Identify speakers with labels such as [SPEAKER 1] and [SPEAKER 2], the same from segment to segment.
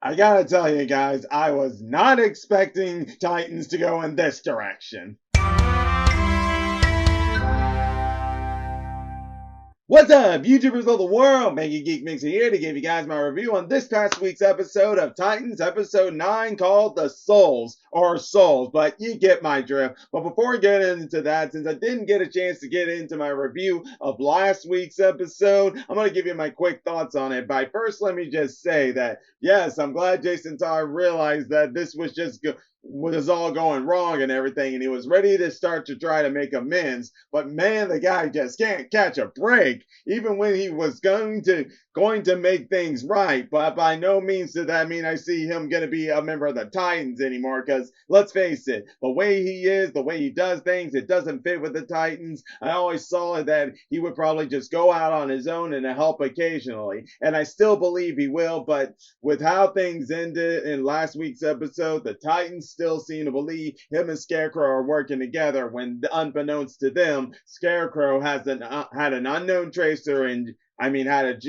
[SPEAKER 1] I gotta tell you guys, I was not expecting Titans to go in this direction. What's up, YouTubers of the world? MegaGeekMixer here to give you guys my review on this past week's episode of Titans, episode 9, called The Souls, but you get my drift. But before we get into that, since I didn't get a chance to get into my review of last week's episode, I'm going to give you my quick thoughts on it. But first, let me just say that, yes, I'm glad Jason Todd realized that this was all going wrong and everything, and he was ready to start to try to make amends. But man, the guy just can't catch a break, even when he was going to make things right. But by no means does that mean I see him going to be a member of the Titans anymore, because let's face it, the way he is, the way he does things, it doesn't fit with the Titans. I always saw that he would probably just go out on his own and help occasionally, and I still believe he will. But with how things ended in last week's episode, the Titans still seem to believe him and Scarecrow are working together, when unbeknownst to them, Scarecrow had an unknown tracer, and had a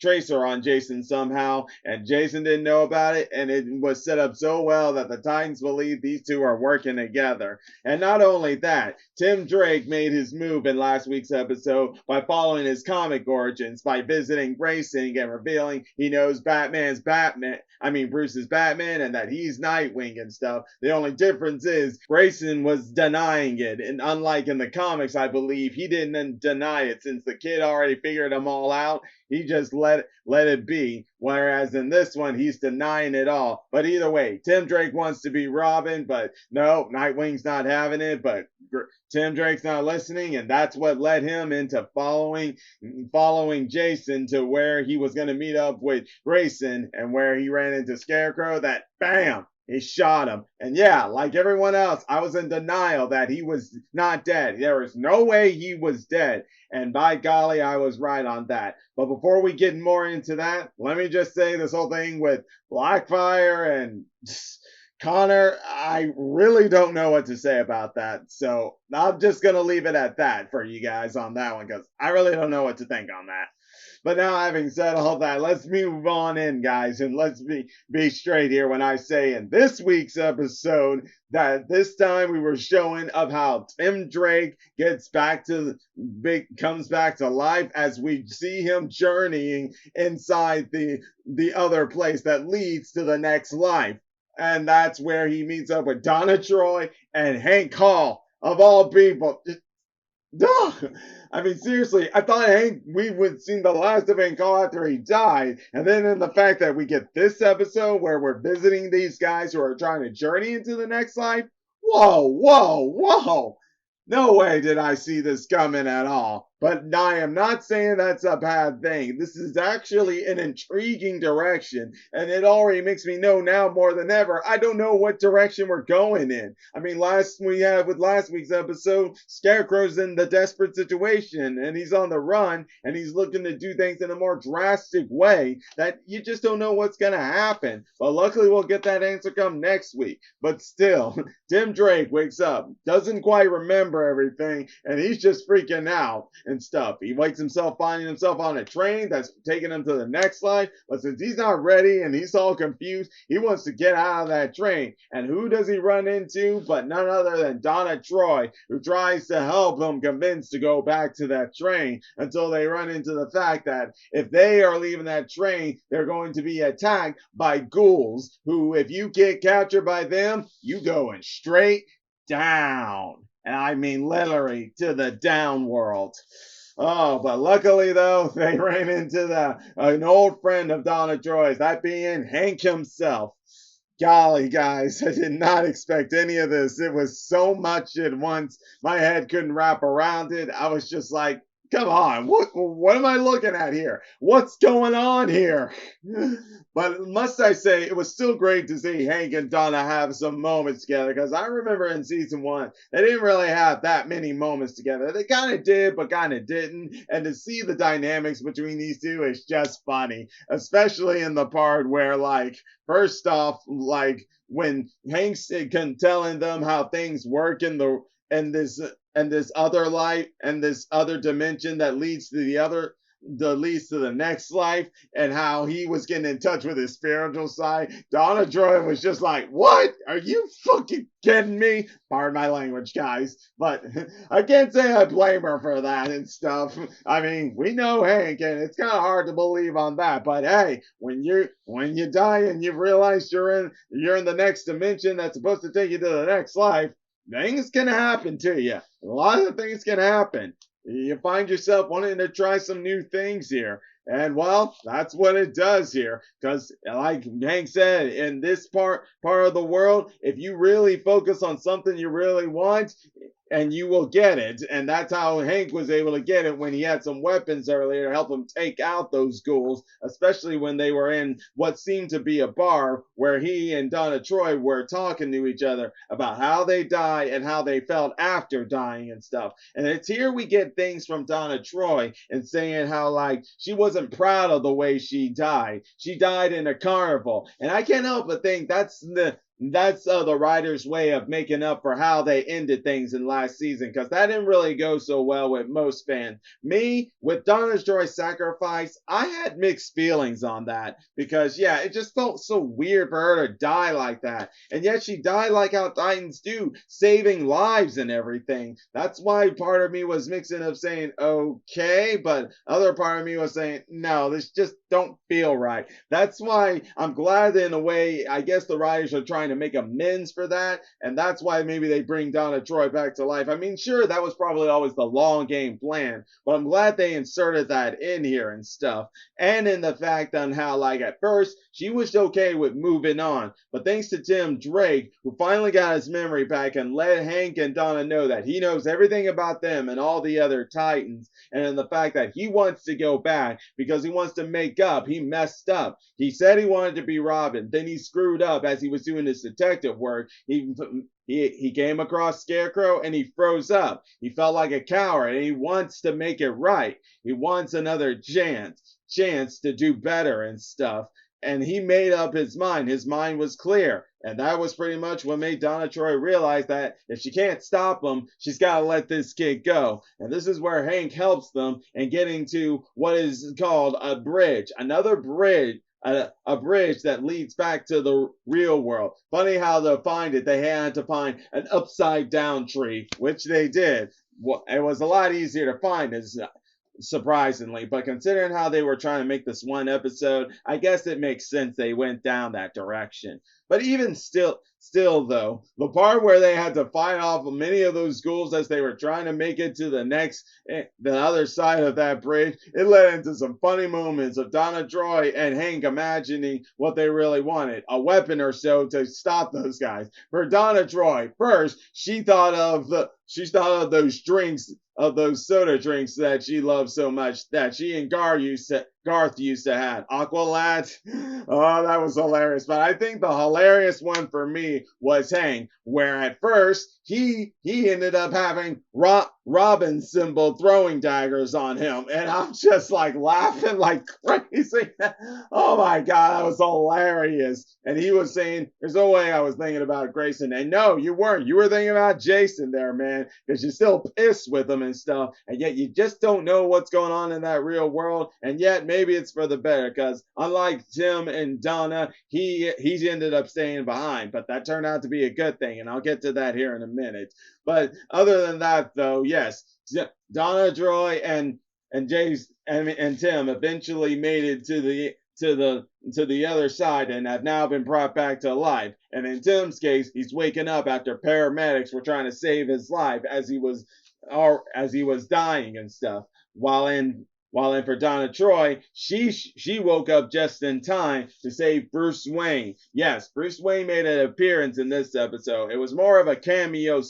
[SPEAKER 1] tracer on Jason somehow, and Jason didn't know about it, and it was set up so well that the Titans believe these two are working together. And not only that, Tim Drake made his move in last week's episode by following his comic origins, by visiting Grayson and revealing he knows Bruce's Batman, and that he's Nightwing and stuff. The only difference is Grayson was denying it, and unlike in the comics, I believe, he didn't deny it, since the kid already figured them all out. He just let it be. Whereas in this one, he's denying it all. But either way, Tim Drake wants to be Robin, but no, Nightwing's not having it. But Tim Drake's not listening, and that's what led him into following Jason to where he was going to meet up with Grayson, and where he ran into Scarecrow. That bam, he shot him. And yeah, like everyone else, I was in denial that he was not dead. There was no way he was dead. And by golly, I was right on that. But before we get more into that, let me just say this whole thing with Blackfire and Connor, I really don't know what to say about that. So I'm just going to leave it at that for you guys on that one, because I really don't know what to think on that. But now, having said all that, let's move on in, guys, and let's be straight here when I say in this week's episode that this time we were showing of how Tim Drake comes back to life, as we see him journeying inside the other place that leads to the next life. And that's where he meets up with Donna Troy and Hank Hall, of all people. Seriously, I thought we would see the last of Hank Hall after he died. And then in the fact that we get this episode where we're visiting these guys who are trying to journey into the next life. Whoa, whoa, whoa. No way did I see this coming at all. But I am not saying that's a bad thing. This is actually an intriguing direction, and it already makes me know now more than ever, I don't know what direction we're going in. Last week's episode, Scarecrow's in the desperate situation, and he's on the run, and he's looking to do things in a more drastic way that you just don't know what's going to happen. But luckily, we'll get that answer come next week. But still, Tim Drake wakes up, doesn't quite remember everything, and he's just freaking out and stuff. He finding himself on a train that's taking him to the next life, but since he's not ready and he's all confused, he wants to get out of that train. And who does he run into but none other than Donna Troy, who tries to help him convince to go back to that train, until they run into the fact that if they are leaving that train, they're going to be attacked by ghouls, who, if you get captured by them, you going straight down. And I mean literally to the down world. Oh, but luckily though, they ran into an old friend of Donna Troy's, that being Hank himself. Golly, guys, I did not expect any of this. It was so much at once. My head couldn't wrap around it. I was just like, come on, what am I looking at here? What's going on here? But must I say, it was still great to see Hank and Donna have some moments together, because I remember in season 1, they didn't really have that many moments together. They kind of did, but kind of didn't. And to see the dynamics between these two is just funny, especially in the part where, first off, when Hank's telling them how things work in this other life and this other dimension that leads to the other leads to the next life and how he was getting in touch with his spiritual side. Donna Troy was just like, "What? Are you fucking kidding me?" Pardon my language, guys, but I can't say I blame her for that and stuff. I mean, we know Hank, and it's kind of hard to believe on that. But hey, when you die and you've realized you're in the next dimension that's supposed to take you to the next life, things can happen to you. A lot of things can happen. You find yourself wanting to try some new things here. And well, that's what it does here. Because like Hank said, in this part of the world, if you really focus on something you really want, and you will get it. And that's how Hank was able to get it when he had some weapons earlier to help him take out those ghouls, especially when they were in what seemed to be a bar where he and Donna Troy were talking to each other about how they die and how they felt after dying and stuff. And it's here we get things from Donna Troy and saying how, like, she wasn't proud of the way she died. She died in a carnival. And I can't help but think that's the writer's way of making up for how they ended things in last season, because that didn't really go so well with most fans. Me, with Donna Troy's sacrifice, I had mixed feelings on that, because yeah, it just felt so weird for her to die like that, and yet she died like how Titans do, saving lives and everything. That's why part of me was mixing up saying okay, but other part of me was saying no, this just don't feel right. That's why I'm glad that in a way, I guess the writers are trying to make amends for that, and that's why maybe they bring Donna Troy back to life. I mean, sure, that was probably always the long game plan, but I'm glad they inserted that in here and stuff, and in the fact on how, like, at first she was okay with moving on, but thanks to Tim Drake, who finally got his memory back and let Hank and Donna know that he knows everything about them and all the other Titans, and in the fact that he wants to go back because he wants to make up. He messed up. He said he wanted to be Robin, then he screwed up as he was doing his detective work. He came across Scarecrow and he froze up. He felt like a coward and he wants to make it right. He wants another chance to do better and stuff. And he made up his mind. His mind was clear. And that was pretty much what made Donna Troy realize that if she can't stop him, she's got to let this kid go. And this is where Hank helps them in getting to what is called a bridge, another bridge. A bridge that leads back to the real world. Funny how to find it, they had to find an upside down tree, which they did. It was a lot easier to find, surprisingly, but considering how they were trying to make this one episode, I guess it makes sense they went down that direction. But even still though, the part where they had to fight off many of those ghouls as they were trying to make it to the other side of that bridge, it led into some funny moments of Donna Troy and Hank imagining what they really wanted, a weapon or so to stop those guys. For Donna Troy, first she thought of those drinks, of those soda drinks that she loved so much that she and Garth used to have. Aqualad. Oh, that was hilarious. But I think the hilarious one for me was Hank, where at first he ended up having Robin symbol throwing daggers on him. And I'm just like laughing like crazy. Oh my God, that was hilarious. And he was saying, there's no way I was thinking about Grayson. And no, you weren't. You were thinking about Jason there, man, because you're still pissed with him and stuff. And yet you just don't know what's going on in that real world. And yet maybe it's for the better, because unlike Tim and Donna, he ended up staying behind. But that turned out to be a good thing. And I'll get to that here in a minute. But other than that, though, yes, Donna Troy and Jace and Tim eventually made it to the other side and have now been brought back to life. And in Tim's case, he's waking up after paramedics were trying to save his life as he was dying and stuff. While in for Donna Troy, she woke up just in time to save Bruce Wayne. Yes, Bruce Wayne made an appearance in this episode. It was more of a cameo,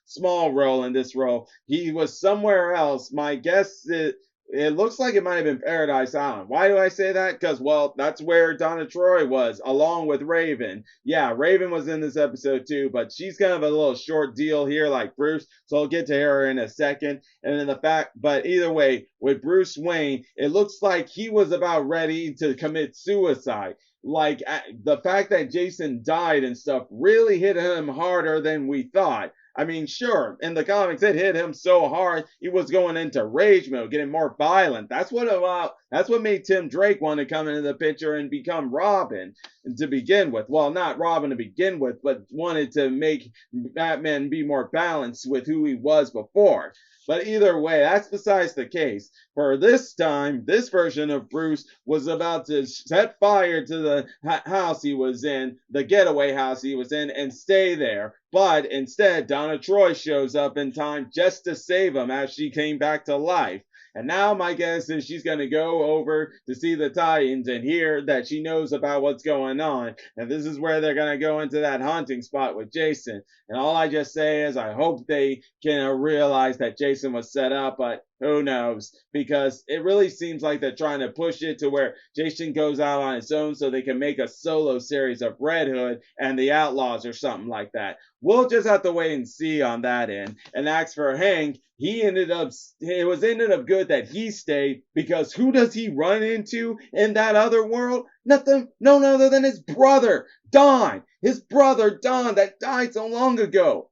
[SPEAKER 1] small role in this role. He was somewhere else. My guess is it looks like it might have been Paradise Island. Why do I say that? Because, well, that's where Donna Troy was, along with Raven. Yeah, Raven was in this episode too, but she's kind of a little short deal here, like Bruce, so I'll get to her in a second. And then but either way, with Bruce Wayne, it looks like he was about ready to commit suicide. Like, the fact that Jason died and stuff really hit him harder than we thought. I mean, sure, in the comics it hit him so hard he was going into rage mode, getting more violent. That's what made Tim Drake want to come into the picture and become Robin to begin with. Well, not Robin to begin with, but wanted to make Batman be more balanced with who he was before. But either way, that's besides the case. For this time, this version of Bruce was about to set fire to the house he was in, the getaway house he was in, and stay there. But instead, Donna Troy shows up in time just to save him as she came back to life. And now my guess is she's going to go over to see the Titans and hear that she knows about what's going on. And this is where they're going to go into that hunting spot with Jason. And all I just say is I hope they can realize that Jason was set up, but who knows? Because it really seems like they're trying to push it to where Jason goes out on his own so they can make a solo series of Red Hood and the Outlaws or something like that. We'll just have to wait and see on that end. And as for Hank, it was ended up good that he stayed, because who does he run into in that other world? None other than his brother, Don. His brother, Don, that died so long ago.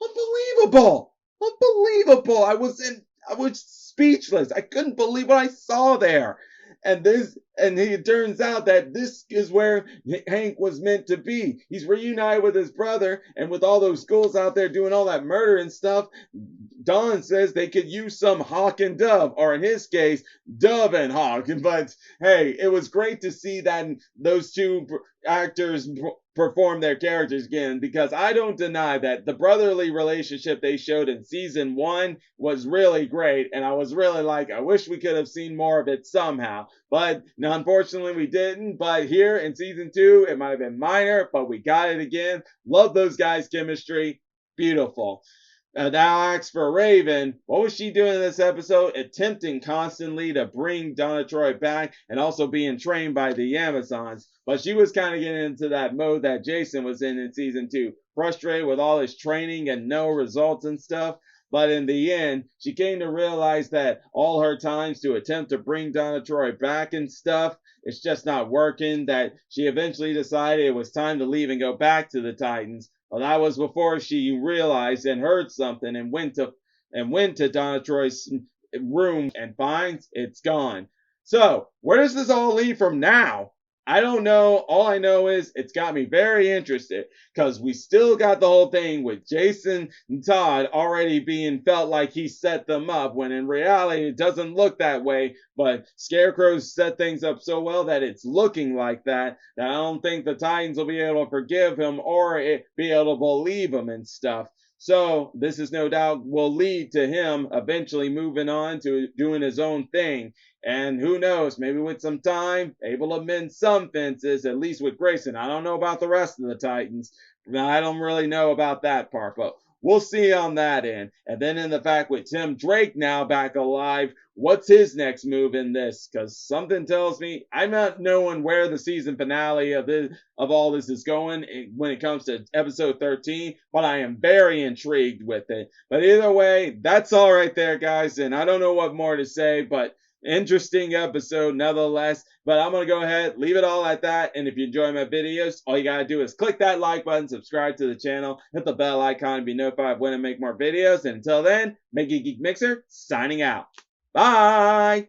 [SPEAKER 1] Unbelievable. Unbelievable. I was speechless. I couldn't believe what I saw there. And it turns out that this is where Hank was meant to be. He's reunited with his brother, and with all those schools out there doing all that murder and stuff, Don says they could use some Hawk and Dove, or in his case, Dove and Hawk. But hey, it was great to see that those two actors perform their characters again, because I don't deny that the brotherly relationship they showed in season 1 was really great, and I was really like, I wish we could have seen more of it somehow. But unfortunately we didn't. But here in season 2, it might have been minor, but we got it again. Love those guys' chemistry. Beautiful. Now ask for Raven. What was she doing in this episode? Attempting constantly to bring Donna Troy back and also being trained by the Amazons. But she was kind of getting into that mode that Jason was in season 2. Frustrated with all his training and no results and stuff. But in the end, she came to realize that all her times to attempt to bring Donna Troy back and stuff, it's just not working. That she eventually decided it was time to leave and go back to the Titans. Well, that was before she realized and heard something and went to Donna Troy's room and finds it's gone. So, where does this all lead from now? I don't know. All I know is it's got me very interested, because we still got the whole thing with Jason and Todd already being felt like he set them up, when in reality it doesn't look that way. But Scarecrow's set things up so well that it's looking like that I don't think the Titans will be able to forgive him or be able to believe him and stuff. So this is no doubt will lead to him eventually moving on to doing his own thing. And who knows, maybe with some time, able to mend some fences, at least with Grayson. I don't know about the rest of the Titans. I don't really know about that part, but we'll see on that end. And then in the fact with Tim Drake now back alive, what's his next move in this? Because something tells me I'm not knowing where the season finale of all this is going when it comes to episode 13, but I am very intrigued with it. But either way, that's all right there, guys. And I don't know what more to say, but interesting episode nevertheless. But I'm going to go ahead, leave it all at that. And if you enjoy my videos, all you got to do is click that like button, subscribe to the channel, hit the bell icon to be notified when I make more videos. And until then, MegaGeekMixer signing out. Bye!